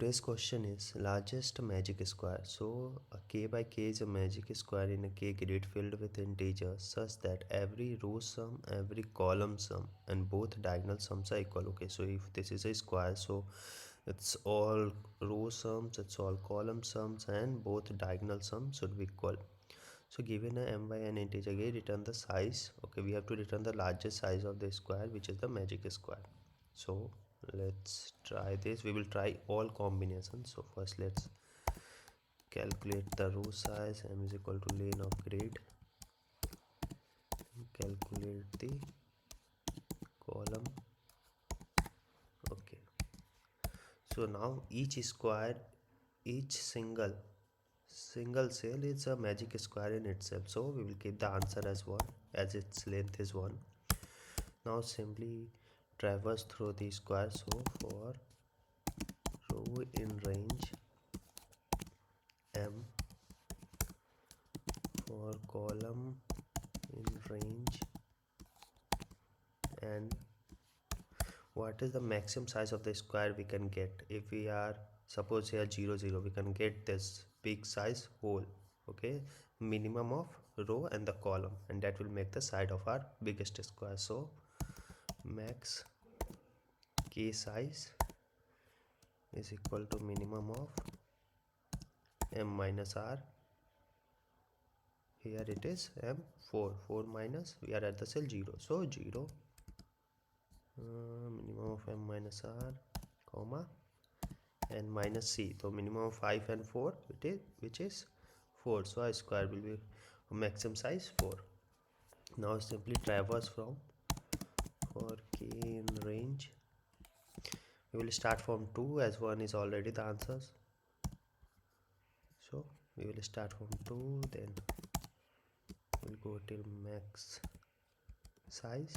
Today's question is largest magic square. So a k by k is a magic square in a k grid filled with integers such that every row sum, every column sum and both diagonal sums are equal. Okay, so if this is a square, so it's all row sums, it's all column sums and both diagonal sums should be equal. So given a m by n integer, again return the size. Okay, we have to return the largest size of the square, which is the magic square. So let's try this. We will try all combinations. So first let's calculate the row size. M is equal to lane of grid. Calculate the column. Okay, so now each square, each single cell is a magic square in itself, so we will keep the answer as 1 as its length is 1. Now simply traverse through the square. So for row in range m, for column in range n, what is the maximum size of the square we can get? If we are suppose here 0 0, we can get this big size whole. Okay, minimum of row and the column, and that will make the side of our biggest square. So max k size is equal to minimum of m minus r. Here it is m4, 4 minus, we are at the cell 0, so 0 minimum of m minus r comma and minus c, so minimum of 5 and 4 it is, which is 4, so our square will be maximum size 4. Now simply traverse from for k in range, we will start from 2 as 1 is already the answers, so we will start from 2, then we'll go till max size.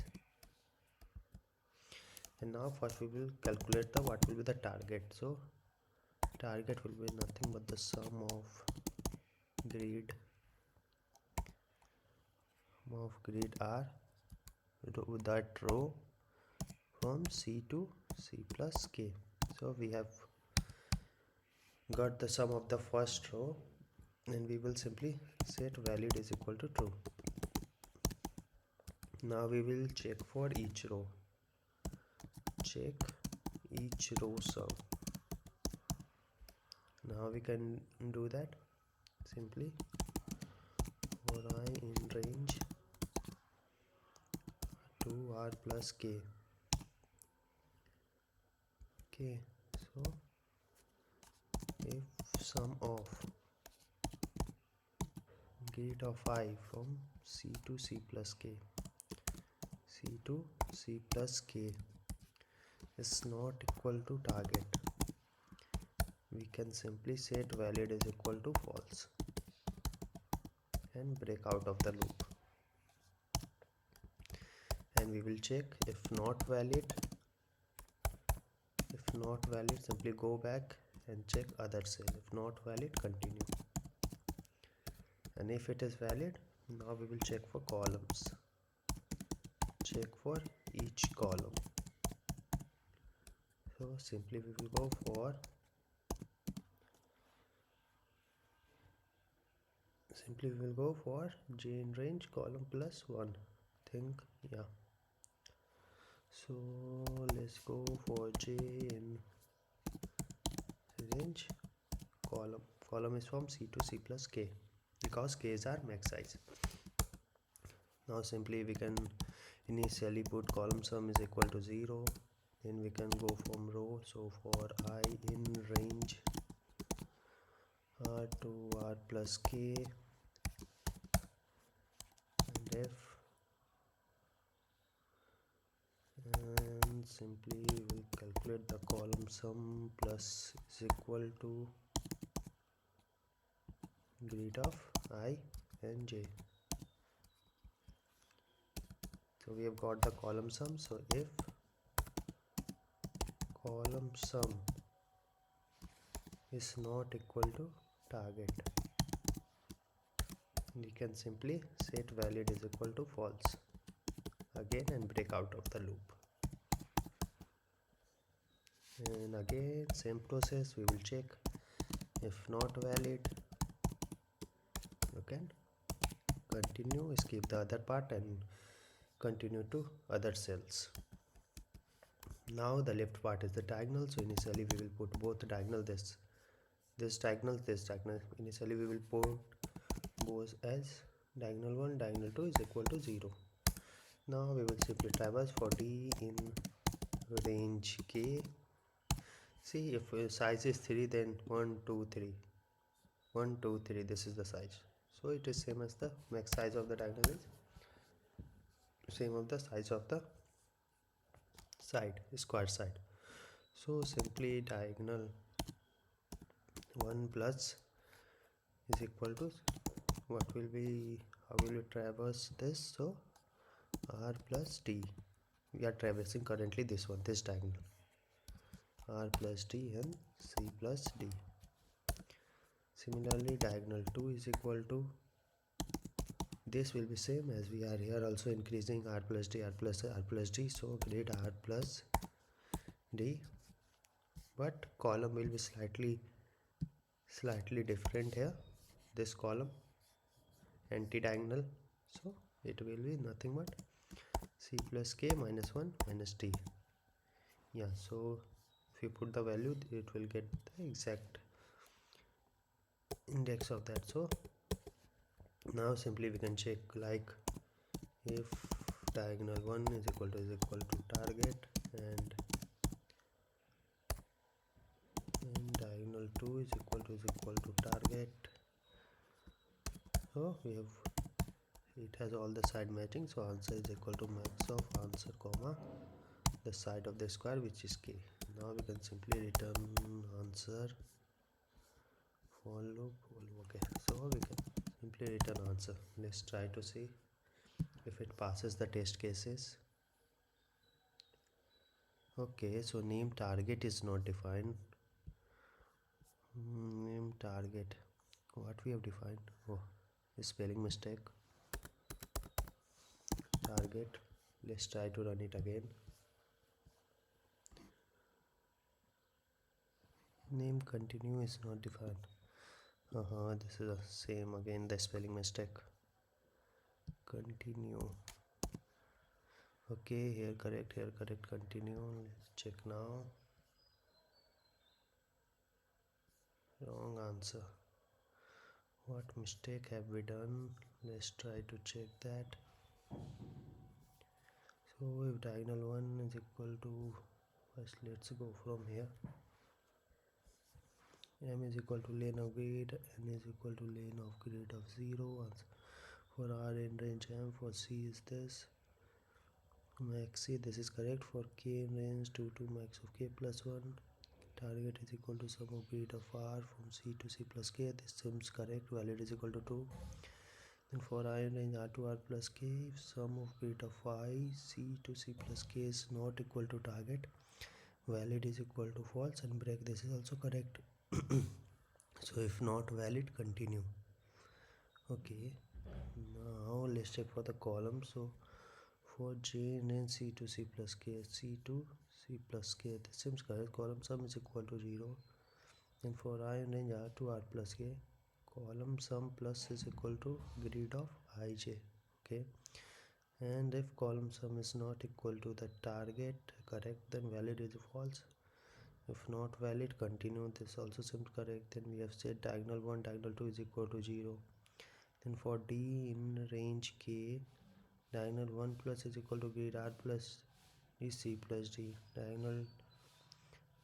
And now first we will calculate the what will be the target. So target will be nothing but the sum of grid r that row from c to c plus k. So we have got the sum of the first row, and we will simply set valid is equal to true. Now we will check for each row. Check each row sum. Now we can do that simply for I in range 2r plus k. Okay, so if sum of grid of I from c to c plus k, c to c plus k is not equal to target, we can simply set valid is equal to false and break out of the loop. And we will check if not valid. If not valid, simply go back and check other cell. If not valid, continue. And if it is valid, now we will check for columns. Check for each column. So simply we will go for j in range column plus 1. Think, yeah. So let's go for j in range column is from c to c plus k, because k is our max size. Now simply we can initially put column sum is equal to 0, then we can go from row. So for I in range r to r plus k, and f, and simply we will calculate the column sum plus is equal to grid of I and j. So we have got the column sum. So if column sum is not equal to target, we can simply set valid is equal to false again and break out of the loop. and again same process, we will check. If not valid, you can continue, skip the other part and continue to other cells. Now the left part is the diagonal, so initially we will put both diagonal, this diagonal, this diagonal. Initially we will put both as diagonal 1, diagonal 2 is equal to 0. Now we will simply traverse for d in range k. See, if size is 3, then 1 2 3, 1 2 3, this is the size. So it is same as the max size of the diagonal is same of the size of the side, square side. So simply diagonal 1 plus is equal to, what will be, how will we traverse this? So r plus d, we are traversing currently this one, this diagonal, r plus d and c plus d. Similarly diagonal 2 is equal to, this will be same as we are here also increasing r plus d, r plus d, so grade r plus d, but column will be slightly different here, this column anti-diagonal, so it will be nothing but c plus k minus 1 minus d. Yeah, so if you put the value, it will get the exact index of that. So now simply we can check, like if diagonal 1 is equal to target and diagonal 2 is equal to target, so we have, it has all the side matching, so answer is equal to max of answer comma the side of the square, which is k. Now we can simply return answer for loop. Okay, so we can simply return answer. Let's try to see if it passes the test cases. Okay, so name target is not defined. Name target, what we have defined? Oh, spelling mistake. Target, let's try to run it again. Name continue is not defined. This is the same again, the spelling mistake. Continue, okay, here correct, continue. Let's check now. Wrong answer. What mistake have we done? Let's try to check that. So if diagonal 1 is equal to, first let's go from here, m is equal to lane of grid, n is equal to lane of grid of 0. For r in range m, for c is this max c, this is correct. For k in range 2 to max of k plus 1, target is equal to sum of grid of r from c to c plus k, this seems correct. Valid is equal to 2. Then for I in range r to r plus k, if sum of grid of I c to c plus k is not equal to target, valid is equal to false, and break, this is also correct. So if not valid, continue. Okay, now let's check for the column. So for j in range c to c plus k, c to c plus k, this seems correct. Column sum is equal to 0. And for I in range r to r plus k, column sum plus is equal to grid of ij. Okay, and if column sum is not equal to the target, correct, then valid is false. If not valid, continue, this also seems correct. Then we have said diagonal 1, diagonal 2 is equal to 0. Then for d in range k, diagonal 1 plus is equal to grid r plus is c plus d. Diagonal,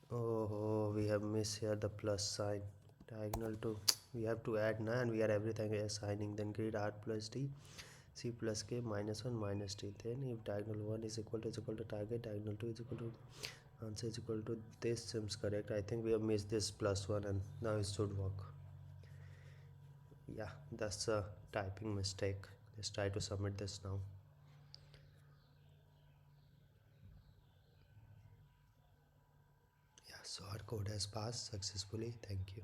oh, we have missed here the plus sign. Diagonal 2, we have to add now, and we are everything assigning. Then grid r plus d, c plus k minus 1 minus d. Then if diagonal 1 is equal to target, diagonal 2 is equal to, answer is equal to, this seems correct. I think we have missed this plus 1, and now it should work. Yeah, that's a typing mistake. Let's try to submit this now. Yeah, so our code has passed successfully. Thank you.